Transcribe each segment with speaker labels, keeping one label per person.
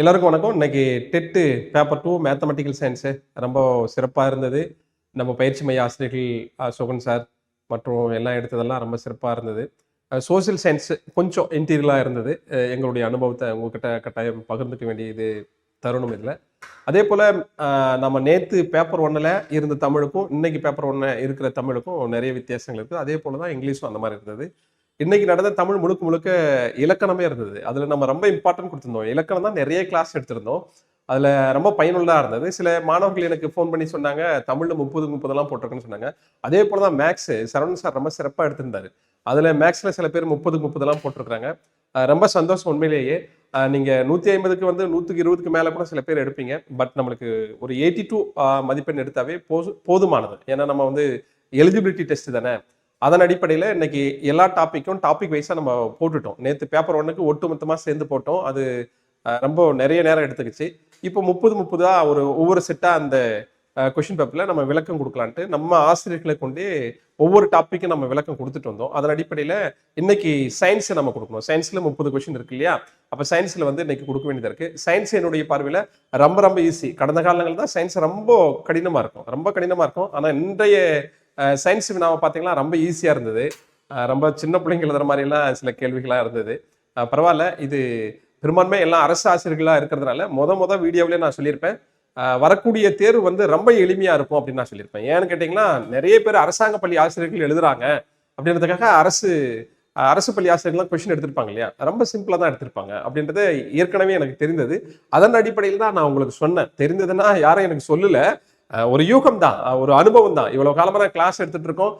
Speaker 1: எல்லாருக்கும் வணக்கம். இன்னைக்கு டெட்டு பேப்பர் 2 மேத்தமெட்டிக்கல் சயின்ஸு ரொம்ப சிறப்பாக இருந்தது. நம்ம பயிற்சி மைய ஆசிரியர்கள் சுகன் சார் மற்றும் எல்லாம் எடுத்ததெல்லாம் ரொம்ப சிறப்பாக இருந்தது. சோசியல் சயின்ஸ் கொஞ்சம் இன்டீரியலாக இருந்தது. எங்களுடைய அனுபவத்தை உங்ககிட்ட கட்டாயம் பகிர்ந்துக்க வேண்டியது தருணம் இதில். அதே போல் நம்ம நேற்று பேப்பர் 1ல் இருந்த தமிழுக்கும் இன்னைக்கு பேப்பர் 1 இருக்கிற தமிழுக்கும் நிறைய வித்தியாசங்கள் இருக்குது. அதே போல் தான் இங்கிலீஷும் அந்த மாதிரி இருந்தது. இன்னைக்கு நடந்த தமிழ் முழுக்க முழுக்க இலக்கணமே இருந்தது. அதுல நம்ம ரொம்ப இம்பார்ட்டன்ட் கொடுத்திருந்தோம். இலக்கணம் தான் நிறைய கிளாஸ் எடுத்திருந்தோம். அதுல ரொம்ப பயனுள்ளதா இருந்தது. சில மாணவர்கள் எனக்கு ஃபோன் பண்ணி சொன்னாங்க, தமிழ்ல 30 போட்டிருக்குன்னு சொன்னாங்க. அதே போல தான் மேக்ஸ் சரவணன் சார் ரொம்ப சிறப்பா எடுத்திருந்தாரு. அதுல மேக்ஸ்ல சில பேர் 30 போட்டிருக்காங்க. ரொம்ப சந்தோஷம் உண்மையிலேயே. நீங்க 150க்கு வந்து 120க்கு மேல கூட சில பேர் எடுப்பீங்க. பட் நம்மளுக்கு ஒரு 82 மதிப்பெண் எடுத்தாவே போதுமானது. ஏன்னா நம்ம வந்து எலிஜிபிலிட்டி டெஸ்ட் தானே. அதன் அடிப்படையில் இன்னைக்கு எல்லா டாப்பிக்கும் டாபிக் வைஸாக நம்ம போட்டுட்டோம். நேற்று பேப்பர் 1க்கு ஒட்டுமொத்தமாக சேர்ந்து போட்டோம். அது ரொம்ப நிறைய நேரம் எடுத்துக்கிச்சு. இப்போ 30 ஒவ்வொரு செட்டாக அந்த கொஷின் பேப்பரில் நம்ம விளக்கம் கொடுக்கலான்ட்டு நம்ம ஆசிரியர்களை கொண்டே ஒவ்வொரு டாப்பிக்கும் நம்ம விளக்கம் கொடுத்துட்டு வந்தோம். அதன் அடிப்படையில் இன்னைக்கு சயின்ஸை நம்ம கொடுக்கணும். சயின்ஸில் 30 கொஷின் இருக்கு இல்லையா? அப்போ சயின்ஸில் வந்து இன்னைக்கு கொடுக்க வேண்டியதாக இருக்குது. சயின்ஸ் என்னுடைய பார்வையில் ரொம்ப ஈஸி. கடந்த காலங்கள் தான் சயின்ஸ் ரொம்ப கடினமாக இருக்கும். ஆனால் இன்றைய சயின்ஸ் வினாவை பார்த்தீங்கன்னா ரொம்ப ஈஸியாக இருந்தது. ரொம்ப சின்ன பிள்ளைங்க எழுதுற மாதிரிலாம் சில கேள்விகளாக இருந்தது. பரவாயில்ல, இது பெரும்பான்மை எல்லாம் அரசு ஆசிரியர்களாக இருக்கிறதுனால மொத வீடியோவிலே நான் சொல்லியிருப்பேன், வரக்கூடிய தேர்வு வந்து ரொம்ப எளிமையாக இருக்கும் அப்படின்னு நான் சொல்லியிருப்பேன். ஏன்னு கேட்டிங்கன்னா, நிறைய பேர் அரசாங்க பள்ளி ஆசிரியர்கள் எழுதுறாங்க அப்படின்றதுக்காக அரசு பள்ளி ஆசிரியர்கள்லாம் கொஸ்டின் எடுத்திருப்பாங்க இல்லையா? ரொம்ப சிம்பிளாக தான் எடுத்திருப்பாங்க அப்படின்றது ஏற்கனவே எனக்கு தெரிந்தது. அதன் அடிப்படையில் தான் நான் உங்களுக்கு சொன்னேன். தெரிந்ததுன்னா யாரும் எனக்கு சொல்லலை, ஒரு யூகம் தான், ஒரு அனுபவம் தான். இவ்வளவு காலமா நான் கிளாஸ் எடுத்துட்டு இருக்கோம்.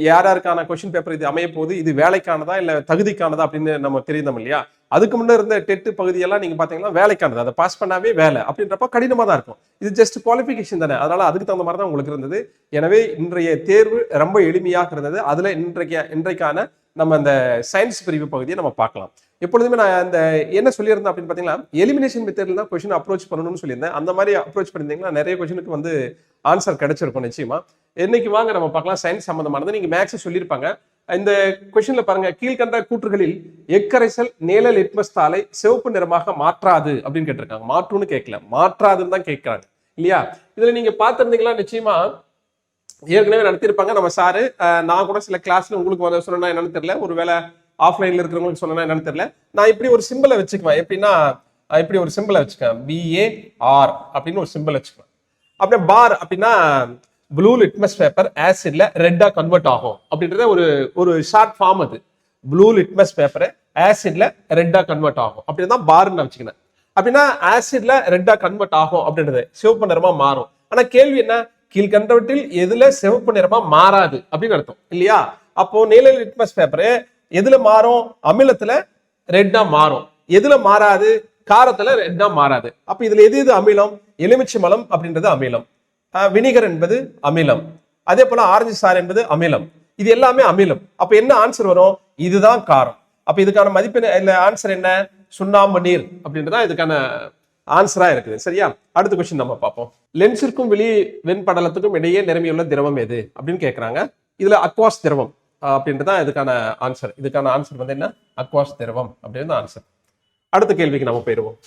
Speaker 1: யாருக்கான கொஸ்டின் பேப்பர் இது அமைய போகுது, இது வேலைக்கானதா இல்ல தகுதிக்கானதா அப்படின்னு நம்ம தெரிந்தோம் இல்லையா? அதுக்கு முன்ன இருந்த டெட்டு பகுதியெல்லாம் நீங்க பாத்தீங்கன்னா வேலைக்கானது, அதை பாஸ் பண்ணாவே வேலை அப்படின்றப்ப கடினமா தான் இருக்கும். இது ஜஸ்ட் குவாலிஃபிகேஷன் தானே, அதனால அதுக்கு தகுந்த மாதிரி தான் உங்களுக்கு இருந்தது. எனவே இன்றைய தேர்வு ரொம்ப எளிமையாக இருந்தது. அதுல இன்றைக்கான நம்ம அந்த சயின்ஸ் பிரிவு பகுதியை நம்ம பார்க்கலாம். எப்பொழுதுமே நான் அந்த என்ன சொல்லியிருந்தேன் அப்படின்னு பார்த்தீங்கன்னா, எலிமினேஷன் மெத்தட்ல தான் கொஸ்டின் அப்ரோச் பண்ணணும்னு சொல்லியிருந்தேன். அந்த மாதிரி அப்ரோச் பண்ணியிருந்தீங்கன்னா நிறைய கொஸ்டினுக்கு வந்து ஆன்சர் கிடைச்சிருக்கும் நிச்சயமா. இன்னைக்கு வாங்க நம்ம பார்க்கலாம் சயின்ஸ் சம்பந்தமானது. நீங்க மேக்ஸ் சொல்லியிருப்பாங்க. இந்த கொஸ்டின்ல பாருங்க, கீழ்கண்ட கூற்றுகளில் எக்கரைசல் நீல லிட்மஸ் தாளை சிவப்பு நிறமாக மாற்றாது அப்படின்னு கேட்டிருக்காங்க. மாற்றுன்னு கேட்கல, மாற்றாதுன்னு தான் கேட்கிறாங்க இல்லையா? இதுல நீங்க பார்த்திருந்தீங்களா? நிச்சயமா ஏற்கனவே நடத்திருப்பாங்க நம்ம சாரு. நான் கூட சில கிளாஸ்ல உங்களுக்கு வந்து சொன்னா என்னன்னு தெரியல, ஒருவேளை ஆஃப்லைன்ல இருக்கிறவங்களுக்கு சொன்னா என்னன்னு தெரியல. நான் இப்படி ஒரு சிம்பிளை வச்சுக்குவேன். எப்படின்னா, இப்படி ஒரு சிம்பிளை வச்சுக்கேன், BAR அப்படின்னு ஒரு சிம்பிள் வச்சுக்குவேன். அப்படியே பார் அப்படின்னா ப்ளூ லிட்மஸ் பேப்பர் ஆசிட்ல ரெட்டா கன்வெர்ட் ஆகும் அப்படின்றத ஒரு ஷார்ட் ஃபார்ம். அது ப்ளூ லிட்மஸ் பேப்பர் ஆசிட்ல ரெட்டா கன்வெர்ட் ஆகும் அப்படின்னு தான் பார்ன்னு வச்சுக்கிறேன். அப்படின்னா ஆசிட்ல ரெட்டா கன்வெர்ட் ஆகும் அப்படின்றது சிவப்பு நிறமா மாறும். ஆனா கேள்வி என்ன, கீழ்கண்டவற்றில் எதுல சிவப்பு நிறமா மாறாது அப்படின்னு அர்த்தம் இல்லையா? அப்போ நீல லிட்மஸ் பேப்பர் எதுல மாறும்? அமிலத்துல ரெட்டா மாறும். எதுல மாறாது? காரத்துல ரெட்டா மாறாது. அப்ப இதுல எது அமிலம்? எலுமிச்சை மலம் அப்படின்றது அமிலம், வினிகர் என்பது அமிலம், அதே போல ஆரஞ்சு சாறு என்பது அமிலம். இது எல்லாமே அமிலம். அப்ப என்ன ஆன்சர் வரும்? இதுதான் காரம். அப்ப இதுக்கான மதிப்பெண் இல்ல ஆன்சர் என்ன? சுண்ணாம்பு நீர் அப்படின்றதா இதுக்கான ஆன்சரா இருக்குது. சரியா? அடுத்த கொஸ்டின் நம்ம பார்ப்போம். லென்ஸிற்கும் வெளி வெண்படலத்துக்கும் இடையே நிரம்பியுள்ள திரவம் எது அப்படின்னு கேட்கிறாங்க. இதுல அக்வாஸ் திரவம் அப்படின்றதான் இதுக்கான ஆன்சர். இதுக்கான ஆன்சர் வந்து என்ன? அக்வாஸ் திரவம் அப்படின்றது ஆன்சர். அடுத்த கேள்விக்கு நம்ம போயிடுவோம்.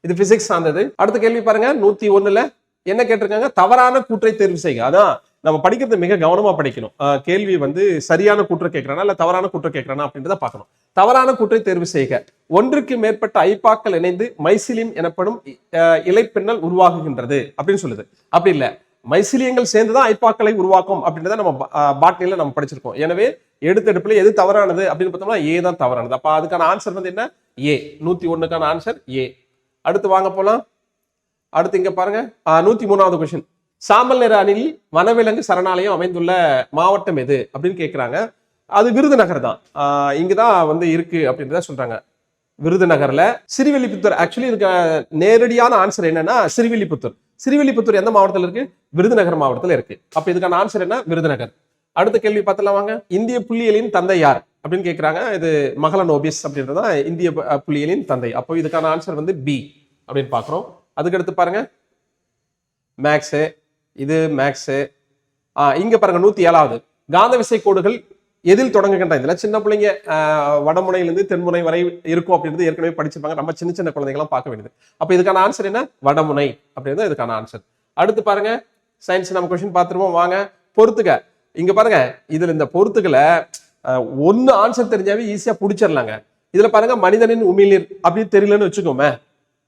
Speaker 1: இது பிசிக்ஸ் சார்ந்தது. அடுத்த கேள்வி பாருங்க, 101ல என்ன கேட்டிருக்காங்க? தவறான கூற்றை தேர்வு செய்க. அதான் நம்ம படிக்கிறது மிக கவனமா படிக்கணும். கேள்வி வந்து சரியான கூற்று கேட்கிறானா இல்ல தவறான கூற்று கேட்கிறானா அப்படின்றத பார்க்கணும். தவறான கூற்றை தேர்வு செய்க. ஒன்றுக்கு மேற்பட்ட ஐப்பாக்கள் இணைந்து மைசிலியம் எனப்படும் இலைப்பின்னல் உருவாகுகின்றது அப்படின்னு சொல்லுது. அப்படி இல்ல, மைசிலியங்கள் சேர்ந்துதான் ஐப்பாக்களை உருவாக்கும் அப்படின்றத நம்ம பாட்னில நம்ம படிச்சிருக்கோம். எனவே எடுத்தெடுப்புல எது தவறானது அப்படின்னு பார்த்தோம்னா ஏ தான் தவறானது. அப்ப அதுக்கான ஆன்சர் வந்து என்ன? ஏ. 101க்கான ஆன்சர் ஏ. அடுத்து வாங்க போலாம். அடுத்து இங்க பாருங்க, 103வது கொஸ்டின். சாம்பல் நிற அணில் வனவிலங்கு சரணாலயம் அமைந்துள்ள மாவட்டம் எது அப்படின்னு கேட்கிறாங்க. அது விருதுநகர் தான். இங்கதான் வந்து இருக்கு அப்படின்றத சொல்றாங்க. விருதுநகர்ல சிறுவில்லிபுத்தூர். ஆக்சுவலி இதுக்கு நேரடியான ஆன்சர் என்னன்னா சிறுவில்லிபுத்தூர். சிறுவில்லிபுத்தூர் எந்த மாவட்டத்தில் இருக்கு? விருதுநகர் மாவட்டத்தில் இருக்கு. அப்ப இதுக்கான ஆன்சர் என்ன? விருதுநகர். அடுத்த கேள்வி பார்த்தலாம் வாங்க. இந்திய புள்ளியியலின் தந்தை யார் அப்படின்னு கேட்கிறாங்க. இது மகளனோபியஸ் அப்படின்றதான் இந்திய புள்ளியியலின் தந்தை. அப்போ இதுக்கான ஆன்சர் வந்து பி அப்படின்னு பாக்குறோம். அதுக்கடுத்து பாருங்க, மேக்ஸ். இது மேக்ஸ். இங்க பாருங்க 107வது. காந்த விசை கோடுகள் எதில் தொடங்குகின்ற இதுல சின்ன பிள்ளைங்க வடமுனையிலிருந்து தென்முனை வரை இருக்கும் அப்படின்றது ஏற்கனவே படிச்சிருப்பாங்க. நம்ம சின்ன சின்ன குழந்தைங்களாம் பார்க்க வேண்டியது. அப்ப இதுக்கான ஆன்சர் என்ன? வடமுனை அப்படின்றது இதுக்கான ஆன்சர். அடுத்து பாருங்க, சயின்ஸ் நம்ம கொஸ்டின் பார்த்துருவோம் வாங்க. பொறுத்துக்க. இங்க பாருங்க, இதுல இந்த பொறுத்துக்களை ஒன்னு ஆன்சர் தெரிஞ்சாவே ஈஸியா பிடிச்சிடலாங்க. இதுல பாருங்க, மனிதனின் உமிழ்நீர் அப்படின்னு தெரியலன்னு வச்சுக்கோமே,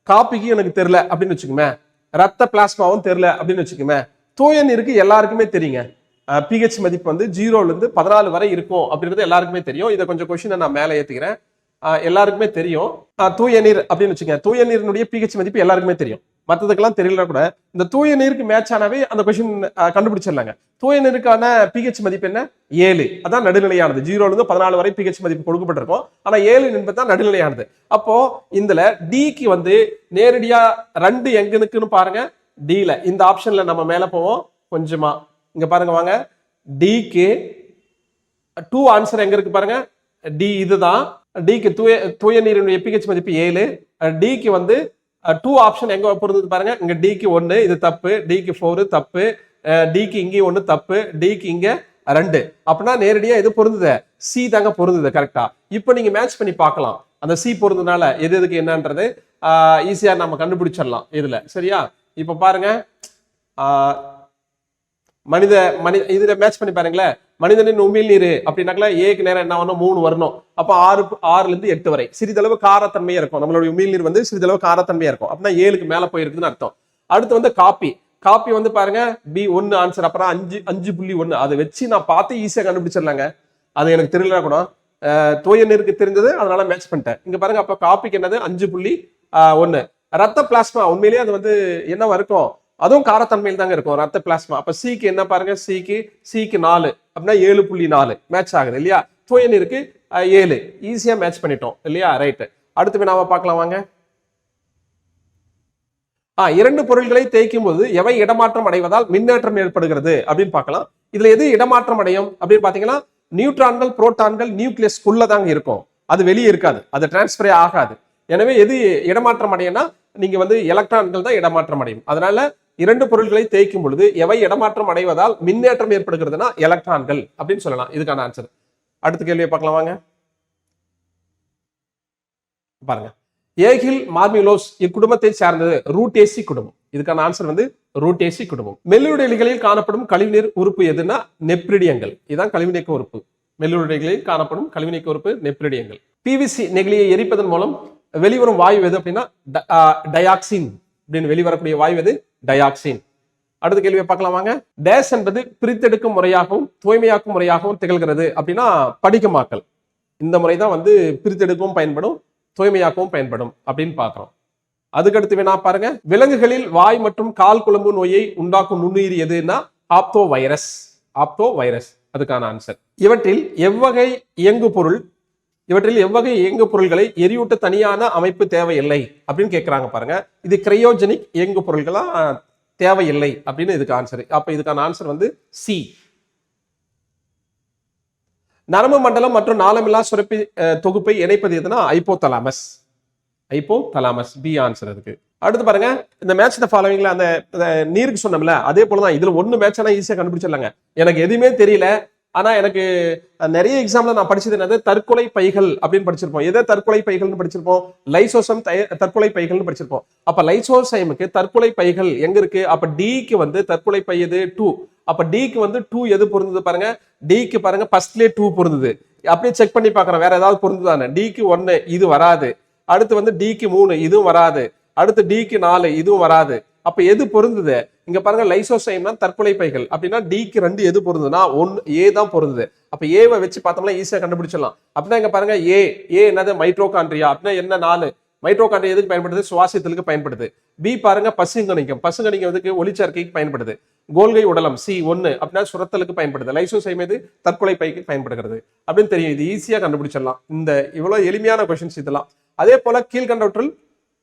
Speaker 1: காப்பிக்கு எனக்கு தெரியல அப்படின்னு வச்சுக்கோமே, ரத்த பிளாஸ்மாவும் தெரியல அப்படின்னு வச்சுக்கோமே, தூய நீருக்கு எல்லாருக்குமே தெரியுங்க. பிஹெச் மதிப்பு வந்து 0ல இருந்து 14 வரை இருக்கும் அப்படின்றது எல்லாருக்குமே தெரியும். இதை கொஞ்சம் கொஸ்டினை நான் மேலே ஏத்துக்கிறேன். எல்லாருக்குமே தெரியும். தூய நீர் அப்படின்னு வச்சுக்கோங்க, தூய நீரினுடைய பிஹெச் மதிப்பு எல்லாருக்குமே தெரியும். மற்றதுக்கெல்லாம் தெரியல கூட இந்த தூய நீருக்கு மேட்ச் ஆனாவே அந்த கொஸ்டின் கண்டுபிடிச்சிடலாங்க. தூய நீருக்கான பிஹெச் மதிப்பு என்ன? 7. அதான் நடுநிலையானது. 0ல இருந்து 14 வரை பிஹெச் மதிப்பு கொடுக்கப்பட்டிருக்கும். ஆனா 7 என்பது தான் நடுநிலையானது. அப்போ இதுல டிக்கு வந்து நேரடியா 2 எங்க இருக்குன்னு பாருங்க. டில இந்த ஆப்ஷன்ல நம்ம மேல போவோம் கொஞ்சமா. இங்க பாருங்க வாங்க, டிக்கு 2 ஆன்சர் எங்க இருக்கு பாருங்க. டி இதுதான். டிக்கு தூய நீரினுடைய பிஹெச் மதிப்பு 7. டிக்கு வந்து 2 ஆப்ஷன் எங்க பொருந்தது பாருங்க. இங்க டிக்கு 1 இது தப்பு, டிக்கு 4 தப்பு, டிக்கு இங்க 1 தப்பு, டிக்கு இங்க 2. அப்படின்னா நேரடியா எது பொருந்தது? சி தாங்க பொருந்தது கரெக்டா. இப்போ நீங்க மேட்ச் பண்ணி பார்க்கலாம். அந்த சி பொருந்ததுனால எது எதுக்கு என்னன்றது ஈஸியா நம்ம கண்டுபிடிச்சிடலாம் இதுல. சரியா? இப்ப பாருங்க, இதுல மேட்ச் பண்ணி பாருங்களேன். மனிதனின் உமிழ்நீர் அப்படின்னாக்கல ஏக்கு நேரம் என்ன வரணும்? 3 வரணும். அப்ப 6ல இருந்து 8 வரை சிறிதளவு காரத்தன்மையா இருக்கும். நம்மளுடைய உமிழ்நீர் வந்து சிறிதளவு காரத்தன்மையா இருக்கும். அப்படின்னா 7க்கு மேல போயிருக்குன்னு அர்த்தம். அடுத்து வந்து காப்பி வந்து பாருங்க, பி 1 ஆன்சர். அப்புறம் 5.1 அதை வச்சு நான் பார்த்து ஈஸியா கண்டுபிடிச்சிடலாங்க. அது எனக்கு தெரியல கூட, தூய நீருக்கு தெரிஞ்சது, அதனால மேட்ச் பண்ணிட்டேன். இங்க பாருங்க, அப்ப காப்பிக்கு என்னது? 5.1. ரத்த பிளாஸ்மா உண்மையிலேயே அது வந்து என்னவா இருக்கும்? அதுவும் காரத்தன்மையில் தாங்க இருக்கும் ரத்த பிளாஸ்மா. அப்ப சிக்கு என்ன பாருங்க, சிக்கு 4 அப்படின்னா 7.4 மேட்ச் ஆகுது இல்லையா? தூய நீருக்கு 7 ஈஸியா மேட்ச் பண்ணிட்டோம் இல்லையா? ரைட். அடுத்து நாம பார்க்கலாம் வாங்க. 2 பொருட்களை தேய்க்கும் போது எவை இடமாற்றம் அடைவதால் மின்னேற்றம் ஏற்படுகிறது அப்படின்னு பார்க்கலாம். இதுல எது இடமாற்றம் அடையும் அப்படின்னு பாத்தீங்கன்னா, நியூட்ரான்கள் புரோட்டான்கள் நியூக்ளியஸ்குள்ளதாங்க இருக்கும். அது வெளியே இருக்காது, அது டிரான்ஸ்பரே ஆகாது. எனவே எது இடமாற்றம் அடையும்னா நீங்க வந்து எலக்ட்ரான்கள் தான் இடமாற்றம் அடையும். அதனால 2 பொருட்களை தேய்க்கும் பொழுது எவை இடமாற்றம் அடைவதால் மின்னேற்றம் ஏற்படுகிறதுனா எலக்ட்ரான்கள் அப்படின்னு சொல்லலாம். இதுக்கான ஆன்சர். அடுத்த கேள்வியை பார்க்கலாம் வாங்க. பாருங்க, ஏகில் மார்மிலோஸ் இக்குடும்பத்தை சார்ந்தது ரூட்டேசி குடும்பம். இதுக்கான ஆன்சர் வந்து ரூட்டேசி குடும்பம். மெல்லுடைகளில் காணப்படும் கழிவுநீர் உறுப்பு எதுனா நெப்ரிடியங்கள். இதுதான் கழிவுநீக்க உறுப்பு. மெல்லுடைகளில் காணப்படும் கழிவுநீக்க உறுப்பு நெப்ரிடியங்கள். பிவிசி நெகிழியை எரிப்பதன் மூலம் வெளிவரும் வாயு எது அப்படின்னா டயாக்சின் அப்படின்னு வெளிவரக்கூடிய வாயு எது? டயாக்சின். அடுத்த கேள்வியை பார்க்கலாம் வாங்க. டேஸ் என்பது பிரித்தெடுக்கும் முறையாகவும் தூய்மையாக்கும் முறையாகவும் திகழ்கிறது அப்படின்னா படிகமாக்கல். இந்த முறைதான் வந்து பிரித்தெடுக்கவும் பயன்படும், தூய்மையாக்கவும் பயன்படும் அப்படின்னு பாக்குறோம். அதுக்கடுத்து வேணா பாருங்க, விலங்குகளில் வாய் மற்றும் கால் குழம்பு நோயை உண்டாக்கும் நுண்ணுயிரி எதுன்னா ஆப்தோ வைரஸ். அதுக்கான ஆன்சர். இவற்றில் எவ்வகை இயங்கு பொருள்களை எரியூட்ட தனியான அமைப்பு தேவையில்லை அப்படின்னு கேட்கிறாங்க பாருங்க. இது கிரையோஜெனிக் இயங்கு பொருள்களா தேவையில்லை அப்படின்னு இதுக்கு ஆன்சர். அப்ப இதுக்கான ஆன்சர் வந்து சி. நரம்பு மண்டலம் மற்றும் நாளமில்லா சுரப்பி தொகுப்பை இணைப்பது எதுனா ஐப்போதலாமஸ். பி ஆன்சர் அதுக்கு. அடுத்து பாருங்க, இந்த மேட்ச் த ஃபாலோவிங்ல அந்த நீருக்கு சொன்னோம்ல, அதே போலதான் இதுல 1 மேட்ச் ஆனா ஈஸியா கண்டுபிடிச்சிடலாங்க. எனக்கு எதுவுமே தெரியல, ஆனா எனக்கு நிறைய எக்ஸாம்ல நான் படிச்சது என்னது? தற்கொலை பைகள் அப்படின்னு படிச்சிருப்போம். எதை தற்கொலை பைகள்னு படிச்சிருப்போம்? லைசோசம் தற்கொலை பைகள்னு படிச்சிருப்போம். அப்ப லைசோசைமுக்கு தற்கொலை பைகள் எங்க இருக்கு? அப்ப டிக்கு வந்து தற்கொலை பை எது? 2. அப்ப டிக்கு வந்து 2 எது பொருந்தது பாருங்க. டிக்கு பாருங்க ஃபர்ஸ்ட்லயே 2 பொருந்தது. அப்படியே செக் பண்ணி பாக்குறோம் வேற ஏதாவது பொருந்துதானே. டிக்கு 1 இது வராது. அடுத்து வந்து டிக்கு 3 இதுவும் வராது. அடுத்து டிக்கு 4 இதுவும் வராது. அப்ப எது பொருந்தது? இங்க பாருங்க, லைசோசைம்னா தற்கொலை பைகள் அப்படின்னா டிக்கு 2 எது பொருந்ததுன்னா 1 ஏ தான் பொருந்தது. அப்ப ஏவை வச்சு பார்த்தோம்னா ஈஸியா கண்டுபிடிச்சிடலாம். அப்படின்னா இங்க பாருங்க, ஏ என்னது? மைட்ரோகாண்ட்ரியா. அப்படின்னா என்ன? 4. மைட்ரோகாண்ட்ரியா எதுக்கு பயன்படுது? சுவாசத்திற்கு பயன்படுது. பி பாருங்க, பசுங்கணிகம் எதுக்கு? ஒளிச்சேர்க்கைக்கு பயன்படுது. கோல்கை உடலம் C1 அப்படின்னா சுரத்தலுக்கு பயன்படுது. லைசோசைம் எது? தற்கொலை பைக்கு பயன்படுகிறது அப்படின்னு தெரியும். இது ஈஸியா கண்டுபிடிச்சிடலாம். இந்த இவ்வளவு எளிமையான கொஸ்டின்ஸ் இதெல்லாம். அதே போல கீழ்கண்டவற்றில்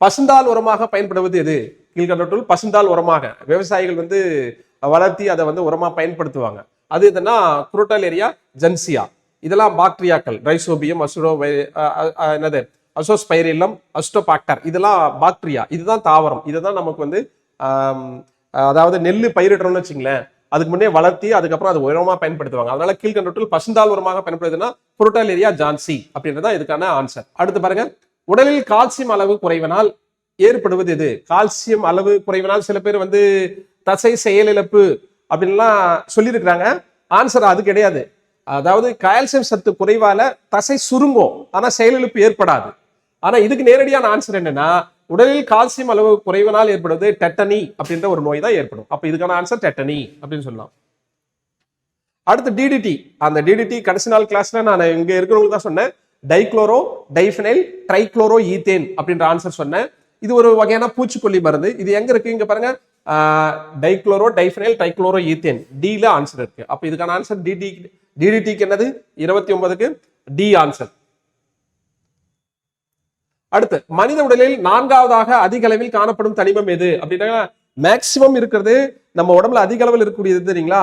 Speaker 1: பசுந்தாள் உரமாக பயன்படுவது எது? கீழ்கண்டவற்றுள் பசுந்தாள் உரமாக விவசாயிகள் வந்து வளர்த்தி அதை வந்து உரமா பயன்படுத்துவாங்க. அது எதுனா குரோட்டாலேரியா ஜென்சியா. இதெல்லாம் பாக்டீரியாக்கள். ரைசோபியம், அசோஸ்பைரிலம், அஸ்டோபாக்டர், இதெல்லாம் பாக்டீரியா. இதுதான் தாவரம். இதுதான் நமக்கு வந்து அதாவது நெல் பயிரிடுறோம்னு வச்சுங்களேன், அதுக்கு முன்னே வளர்த்தி அதுக்கப்புறம் அது உரமா பயன்படுத்துவாங்க. அதனால கீழ்கண்டவற்றில் பசுந்தாள் உரமாக பயன்படுதுன்னா புரோட்டாலேரியா ஜான்சி அப்படின்றதான் இதுக்கான ஆன்சர். அடுத்து பாருங்க, உடலில் கால்சியம் அளவு குறைவனால் ஏற்படுவது எது? கால்சியம் அளவு குறைவனால் சில பேர் வந்து தசை செயலிழப்பு அப்படின்லாம் சொல்லியிருக்கிறாங்க. ஆன்சர் அது கிடையாது. அதாவது கால்சியம் சத்து குறைவால தசை சுருங்கும், ஆனா செயலிழப்பு ஏற்படாது. ஆனா இதுக்கு நேரடியான ஆன்சர் என்னன்னா, உடலில் கால்சியம் அளவு குறைவனால் ஏற்படுவது டெட்டனி அப்படின்ற ஒரு நோய் தான் ஏற்படும். அப்ப இதுக்கான ஆன்சர் டெட்டனி அப்படின்னு சொல்லலாம். அடுத்து டிடிடி. அந்த டிடிடி கடைசி நாள் கிளாஸ்ல நான் இங்க இருக்கிறவங்களுக்கு தான் சொன்னேன். டைக்ளோரோ டைஃபனைல் ட்ரைக்ளோரோ ஈத்தேன் அப்படின்ற ஆன்சர் சொன்னேன். இது ஒரு வகையான பூச்சிக்கொல்லி மருந்து. இது எங்க இருக்கு? இங்க பாருங்க, டைக்ளோரோ டைஃபனைல் ட்ரைக்ளோரோ ஈத்தேன், டில ஆன்சர் இருக்கு. அப்ப இதுக்கான ஆன்சர் டிடிடிக்கு என்னது? 29க்கு டி ஆன்சர். அடுத்து, மனித உடலில் 4வதாக அதிக அளவில் காணப்படும் தனிமம் எது அப்படின்னா, மேக்சிமம் இருக்கிறது நம்ம உடம்புல அதிக அளவில் இருக்கக்கூடியது தெரியுங்களா?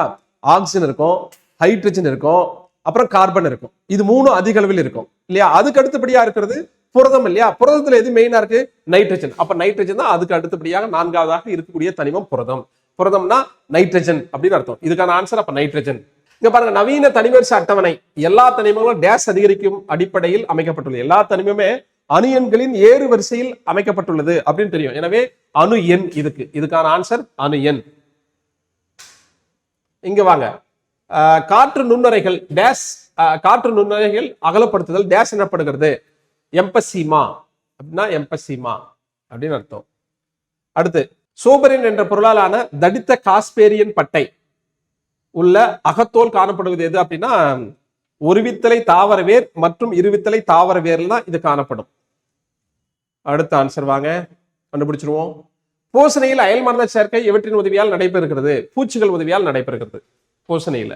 Speaker 1: ஆக்சிஜன் இருக்கும், ஹைட்ரஜன் இருக்கும், அப்புறம் கார்பன் இருக்கும். இது 3 அதிக அளவில் இருக்கும் இல்லையா? அதுக்கு அடுத்தபடியா இருக்கிறது புரதம் இல்லையா? புரதத்துல எது மெயினா இருக்கு? நைட்ரஜன். அப்ப நைட்ரஜன் தான் அதுக்கு அடுத்தபடியாக 4வதாக இருக்கக்கூடிய தனிமம் புரதம். புரதம்னா நைட்ரஜன் அப்படின்னு அர்த்தம். இதுக்கான ஆன்சர் அப்ப நைட்ரஜன். இங்க பாருங்க, நவீன தனிவரிசை அட்டவணை எல்லா தனிமங்களும் டேஸ் அதிகரிக்கும் அடிப்படையில் அமைக்கப்பட்டுள்ளது. எல்லா தனிமமே அணு எண்களின் ஏறு வரிசையில் அமைக்கப்பட்டுள்ளது அப்படின்னு தெரியும். எனவே அணு எண் இதுக்கான ஆன்சர் அணு எண். இங்க வாங்க, காற்று நுண்ணுரைகள் டேஸ், காற்று நுண்ணுரைகள் அகலப்படுத்துதல் டேஸ் எனப்படுகிறது. எம்பசீமா அப்படின்னா எம்பசீமா அப்படின்னு அர்த்தம். அடுத்து, சோபரின் என்ற பொருளாலான தடித்த காஸ்பேரியன் பட்டை உள்ள அகத்தோல் காணப்படுவது எது அப்படின்னா, ஒருவித்தலை தாவர வேர் மற்றும் இருவித்தலை தாவர வேர்ல தான் இது காணப்படும். அடுத்த ஆன்சர் வாங்க கண்டுபிடிச்சிருவோம். பூசணையில் அயல் மருந்த சேர்க்கை எவற்றின் உதவியால் நடைபெறுகிறது? பூச்சிகள் உதவியால் நடைபெறுகிறது பூசணையில.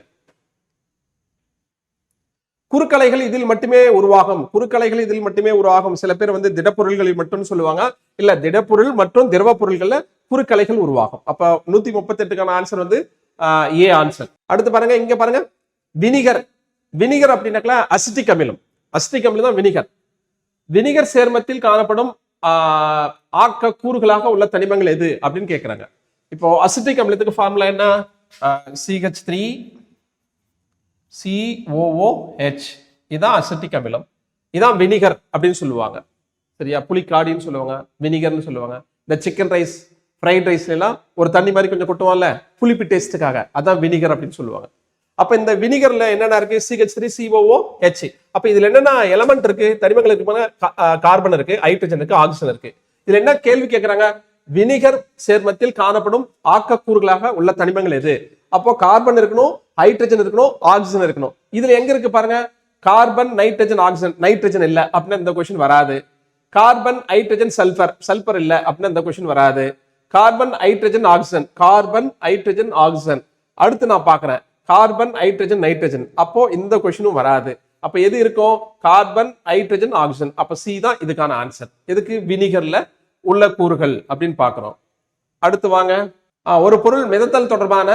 Speaker 1: குறுக்கலைகள் இதில் மட்டுமே உருவாகும். குறுக்கலைகள் இதில் மட்டுமே உருவாகும். சில பேர் வந்து திடப்பொருள்களில் மட்டும் சொல்லுவாங்க. இல்ல, திடப்பொருள் மற்றும் திரவ பொருள்கள்ல குறுக்கலைகள் உருவாகும். அப்ப 138க்கான ஆன்சர் வந்து ஏ ஆன்சர். அடுத்து பாருங்க, இங்க பாருங்க, வினிகர். வினிகர் அப்படின்னாக்கா அசிட்டிக் அமிலம். அசிட்டிக் அமிலம் தான் வினிகர். வினிகர் சேர்மத்தில் காணப்படும் ஆக்க கூறுகளாக உள்ள தனிமங்கள் எது அப்படின்னு கேட்கிறாங்க. இப்போ அசிட்டிக் அமிலத்துக்கு ஃபார்முலா என்ன? CH3 COOH. இதான் அசிட்டிக் அமிலம். இதான் வினிகர் அப்படின்னு சொல்லுவாங்க. சரியா? புளிக்காடின்னு சொல்லுவாங்க, வினிகர்னு சொல்லுவாங்க. இந்த சிக்கன் ரைஸ், ஃப்ரைட் ரைஸ்ல எல்லாம் ஒரு தண்ணி மாதிரி கொஞ்சம் கொட்டுவாங்கல்ல புளிப்பு டேஸ்ட்டுக்காக, அதான் வினிகர் அப்படின்னு சொல்லுவாங்க. அப்ப இந்த வினிகர்ல என்னென்ன இருக்கு? CH3 COOH. அப்ப இதுல என்னென்ன எலமெண்ட் இருக்கு? தனிமங்கள் இருக்கு. கார்பன் இருக்கு, ஹைட்ரஜன் இருக்கு, ஆக்சிஜன் இருக்கு. இதுல என்ன கேள்வி கேட்கறாங்க? வினிகர் சேர்மத்தில் காணப்படும் ஆக்கக்கூறுகளாக உள்ள தனிமங்கள் எது? அப்போ கார்பன் இருக்கணும், ஹைட்ரஜன் இருக்கணும், ஆக்சிஜன் இருக்கணும். இதுல எங்க இருக்கு பாருங்க, கார்பன் நைட்ரஜன் ஆக்சிஜன். நைட்ரஜன் இல்ல அப்படின்னா இந்த கொஸ்டின் வராது. Carbon hydrogen sulphur. சல்பர் இல்ல அப்படின்னா இந்த கொஸ்டின் வராது. Carbon hydrogen oxygen. Carbon hydrogen oxygen. அடுத்து நான் பாக்குறேன் கார்பன் ஹைட்ரஜன் நைட்ரஜன். அப்போ இந்த கொஸ்டினும் வராது. அப்ப எது இருக்கும்? Carbon hydrogen oxygen. அப்ப சி தான் இதுக்கான ஆன்சர். எதுக்கு? வினிகர்ல உள்ள கூறுகள் அப்படின்னு பாக்குறோம். அடுத்து வாங்க, ஒரு பொருள் மிதத்தல் தொடர்பான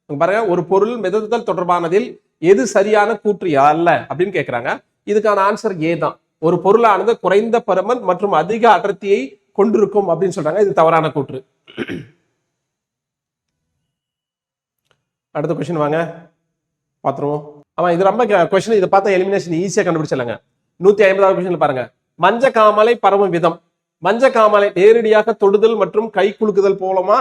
Speaker 1: பாருங்க, ஒரு பொருள் மிதத்தல் தொடர்பானதில் எது சரியான கூற்று அல்ல அப்படின்னு கேட்கிறாங்க. இதுக்கான ஆன்சர் ஏ தான். ஒரு பொருளானது குறைந்த பருமன் மற்றும் அதிக அடர்த்தியை கொண்டிருக்கும் அப்படின்னு சொல்றாங்க. இது தவறான கூற்று. அடுத்த கொஸ்டின் வாங்க பாத்துருவோம். ஆமா, இது ரொம்ப கொஸ்டின். இதை பார்த்தா எலிமினேஷன் ஈஸியா கண்டுபிடிச்சிடலாங்க. 150வது கொஸ்டின் பாருங்க, மஞ்ச காமாலை பரவும் விதம். மஞ்ச காமாலை நேரடியாக தொடுதல் மற்றும் கை குலுக்குதல் மூலமா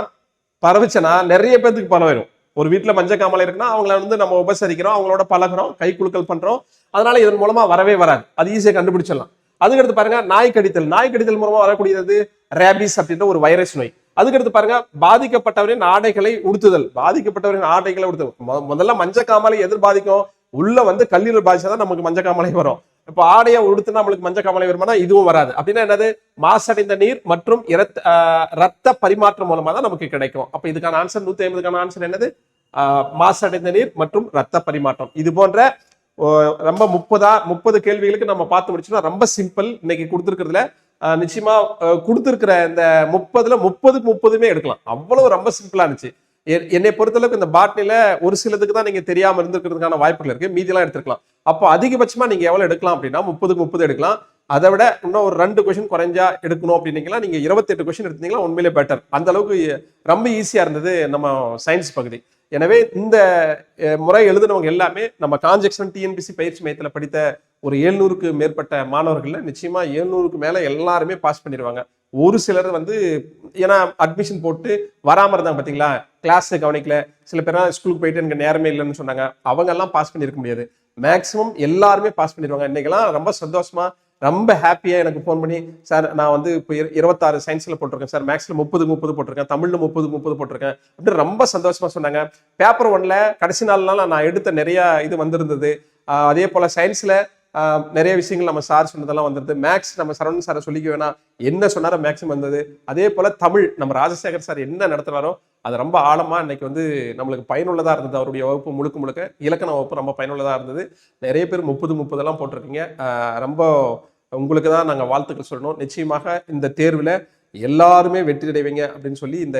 Speaker 1: பரவுச்சுன்னா நிறைய பேருக்கு பரவிடும். ஒரு வீட்டுல மஞ்ச காமாலை இருக்குன்னா அவங்கள வந்து நம்ம உபசரிக்கிறோம், அவங்களோட பழகிறோம், கை குலுக்கல் பண்றோம். அதனால இதன் மூலமா வரவே வராது. அது ஈஸியா கண்டுபிடிச்சிடலாம். அதுக்கடுத்து பாருங்க, நாய் கடித்தல். நாய் கடித்தல் மூலமா வரக்கூடியது ரேபிஸ் அப்படின்ற ஒரு வைரஸ் நோய். அதுக்கடுத்து பாருங்க, பாதிக்கப்பட்டவரின் ஆடைகளை உடுத்துதல். பாதிக்கப்பட்டவரின் ஆடைகளை உடுத்துதல். முதல்ல மஞ்ச காமாலை எதிர் பாதிக்கும்? உள்ள வந்து கல்லீரல் பாதிச்சாதான் நமக்கு மஞ்ச காமாலை வரும். இப்ப ஆடையை உடுத்துனா நம்மளுக்கு மஞ்ச காமாலை வருமானா? இதுவும் வராது. அப்படின்னா என்னது? மாசடைந்த நீர் மற்றும் ரத்த பரிமாற்றம் மூலமா தான் நமக்கு கிடைக்கும். அப்ப இதுக்கான ஆன்சர் 150க்கான ஆன்சர் என்னது? மாசடைந்த நீர் மற்றும் ரத்த பரிமாற்றம். இது போன்ற ரொம்ப 30 கேள்விகளுக்கு நம்ம பார்த்து முடிச்சோம்னா ரொம்ப சிம்பிள். இன்னைக்கு கொடுத்துருக்கிறதுல நிச்சயமா கொடுத்துருக்கிற இந்த 30ல 30க்கு 30மே எடுக்கலாம். அவ்வளவு ரொம்ப சிம்பிளா இருந்துச்சு. என்னை பொறுத்தளவுக்கு இந்த பாட்னில ஒரு சிலதுக்கு தான் நீங்க தெரியாம இருந்திருக்கிறதுக்கான வாய்ப்புகள் இருக்கு. மீதியெல்லாம் எடுத்துக்கலாம். அப்போ அதிகபட்சமா நீங்க எவ்வளவு எடுக்கலாம் அப்படின்னா 30க்கு 30 எடுக்கலாம். அதை விட இன்னும் ஒரு 2 கொஸ்டின் குறைஞ்சா எடுக்கணும் அப்படின்னீங்களா நீங்க 28 கொஸ்டின் எடுத்தீங்களா உண்மையிலே பெட்டர். அந்த அளவுக்கு ரொம்ப ஈஸியா இருந்தது நம்ம சயின்ஸ் பகுதி. எனவே இந்த முறை எழுதுனவங்க எல்லாமே நம்ம காஞ்சி டிஎன்பிசி பயிற்சி மையத்தில் படித்த ஒரு 700க்கு மேற்பட்ட மாணவர்கள்ல நிச்சயமா 700க்கு மேல எல்லாருமே பாஸ் பண்ணிடுவாங்க. ஒரு சிலர் வந்து ஏன்னா அட்மிஷன் போட்டு வராம இருந்தாங்க பாத்தீங்களா, கிளாஸ் கவனிக்கல, சில பேர் ஸ்கூலுக்கு போயிட்டு எனக்கு நேரமே இல்லைன்னு சொன்னாங்க, அவங்க எல்லாம் பாஸ் பண்ணிருக்க முடியாது. மேக்சிமம் எல்லாருமே பாஸ் பண்ணிடுவாங்க. இன்னைக்கெல்லாம் ரொம்ப சந்தோஷமா ரொம்ப ஹாப்பியா எனக்கு ஃபோன் பண்ணி, சார் நான் வந்து இப்போ 26 சயின்ஸ்ல போட்டிருக்கேன் சார், மேக்ஸ்ல 30 போட்டிருக்கேன், தமிழ்ல 30 போட்டிருக்கேன் அப்படின்னு ரொம்ப சந்தோஷமா சொன்னாங்க. பேப்பர் 1ல கடைசி நாள்னால நான் எடுத்த நிறைய இது வந்திருந்தது. அதே போல சயின்ஸ்ல நிறைய விஷயங்கள் நம்ம சார் சொன்னதெல்லாம் வந்தது. மேக்ஸ் நம்ம சரவணன் சாரை சொல்லிக்க வேணாம், என்ன சொன்னாரோ மேக்ஸிமம் வந்தது. அதே போல தமிழ் நம்ம ராஜசேகர் சார் என்ன நடத்துனாரோ அது ரொம்ப ஆழமா இன்னைக்கு வந்து நம்மளுக்கு பயனுள்ளதா இருந்தது. அவருடைய வகுப்பு முழுக்க இலக்கண வகுப்பு ரொம்ப பயனுள்ளதா இருந்தது. நிறைய பேர் 30 எல்லாம் போட்டிருக்கீங்க. ரொம்ப உங்களுக்கு தான் நாங்கள் வாழ்த்துக்கள் சொல்லணும். நிச்சயமாக இந்த தேர்வில் எல்லாருமே வெற்றி அடைவீங்க அப்படின்னு சொல்லி இந்த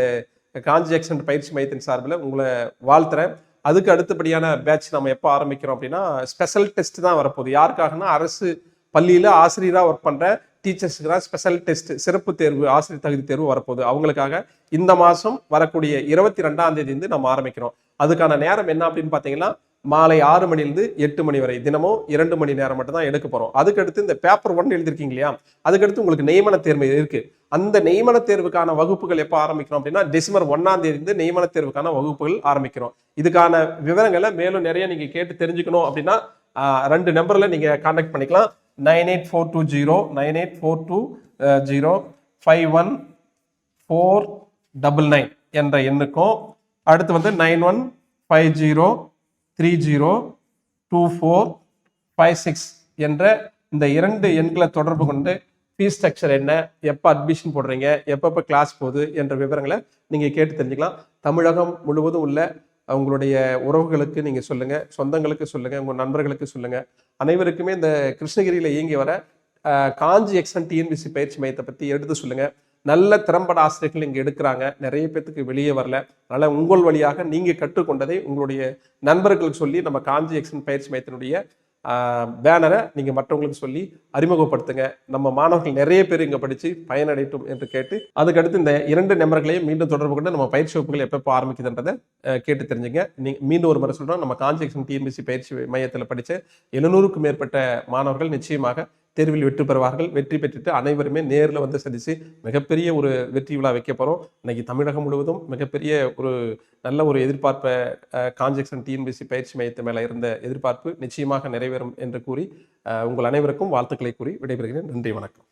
Speaker 1: காஞ்சி பயிற்சி மையத்தின் சார்பில் உங்களை வாழ்த்துறேன். அதுக்கு அடுத்தபடியான பேட்ச் நம்ம எப்போ ஆரம்பிக்கிறோம் அப்படின்னா, ஸ்பெஷல் டெஸ்ட் தான் வரப்போகுது. யாருக்காகனா அரசு பள்ளியில் ஆசிரியராக ஒர்க் பண்ணுற டீச்சர்ஸுக்கு தான் ஸ்பெஷல் டெஸ்ட், சிறப்பு தேர்வு, ஆசிரியர் தகுதி தேர்வு வரப்போகுது. அவங்களுக்காக இந்த மாதம் வரக்கூடிய 22ஆம் தேதி நம்ம ஆரம்பிக்கிறோம். அதுக்கான நேரம் என்ன அப்படின்னு பார்த்தீங்கன்னா, மாலை 6 மணிலிருந்து 8 மணி வரை தினமும் 2 மணி நேரம் மட்டும் தான் எடுக்க போறோம். அதுக்கடுத்து இந்த பேப்பர் 1 எழுதிருக்கீங்க இல்லையா, அதுக்கடுத்து உங்களுக்கு நியமன தேர்வு இருக்கு. அந்த நியமன தேர்வுக்கான வகுப்புகள் எப்போ ஆரம்பிக்கிறோம் அப்படின்னா, டிசம்பர் 1ஆம் தேதி நியமன தேர்வுக்கான வகுப்புகள் ஆரம்பிக்கிறோம். இதுக்கான விவரங்களை மேலும் நிறைய நீங்க கேட்டு தெரிஞ்சுக்கணும் அப்படின்னா 2 நம்பர்ல நீங்க கான்டாக்ட் பண்ணிக்கலாம். 9842 51499 என்ற எண்ணுக்கும், அடுத்து வந்து 9150302456 என்ற இந்த 2 எண்களை தொடர்பு கொண்டு ஃபீஸ் ஸ்ட்ரக்சர் என்ன, எப்போ அட்மிஷன் போடுறீங்க, எப்பப்போ கிளாஸ் போகுது என்ற விவரங்களை நீங்கள் கேட்டு தெரிஞ்சுக்கலாம். தமிழகம் முழுவதும் உள்ள உங்களுடைய உறவுகளுக்கு நீங்கள் சொல்லுங்கள், சொந்தங்களுக்கு சொல்லுங்கள், உங்கள் நண்பர்களுக்கு சொல்லுங்கள். அனைவருக்குமே இந்த கிருஷ்ணகிரியில் இயங்கி வர காஞ்சி டிஎன்பிசி பயிற்சி மையத்தை பற்றி எடுத்து சொல்லுங்கள். நல்ல திறம்பட ஆசிரியர்கள் இங்கே எடுக்கிறாங்க, நிறைய பேத்துக்கு வெளியே வரல. அதனால் உங்கள் வழியாக நீங்கள் கற்றுக்கொண்டதை உங்களுடைய நண்பர்களுக்கு சொல்லி நம்ம காஞ்சி பயிற்சி மையத்தினுடைய பேனரை நீங்கள் மற்றவங்களுக்கு சொல்லி அறிமுகப்படுத்துங்க. நம்ம மாணவர்கள் நிறைய பேர் இங்கே படித்து பயனடையட்டும் என்று கேட்டு, அதுக்கடுத்து இந்த 2 நம்பர்களையும் மீண்டும் தொடர்பு கொண்டு நம்ம பயிற்சி வகுப்புகள் எப்போ ஆரம்பிக்குதுன்றதை கேட்டு தெரிஞ்சுங்க. மீண்டும் ஒரு முறை சொல்கிறோம், நம்ம காஞ்சி டிஎன்பிசி பயிற்சி மையத்தில் படித்த 700க்கும் மேற்பட்ட மாணவர்கள் நிச்சயமாக தேர்வில் வெற்றி பெறுவார்கள். வெற்றி பெற்றுட்டு அனைவருமே நேரில் வந்து சந்தித்து மிகப்பெரிய ஒரு வெற்றி விழா வைக்க போகிறோம். இன்னைக்கு தமிழகம் முழுவதும் மிகப்பெரிய ஒரு நல்ல ஒரு எதிர்பார்ப்பை காஞ்சி டிஎன்பிசி பயிற்சி மையத்து மேலே இருந்த எதிர்பார்ப்பு நிச்சயமாக நிறைவேறும் என்று கூறி உங்கள் அனைவருக்கும் வாழ்த்துக்களை கூறி விடைபெறுகிறேன். நன்றி, வணக்கம்.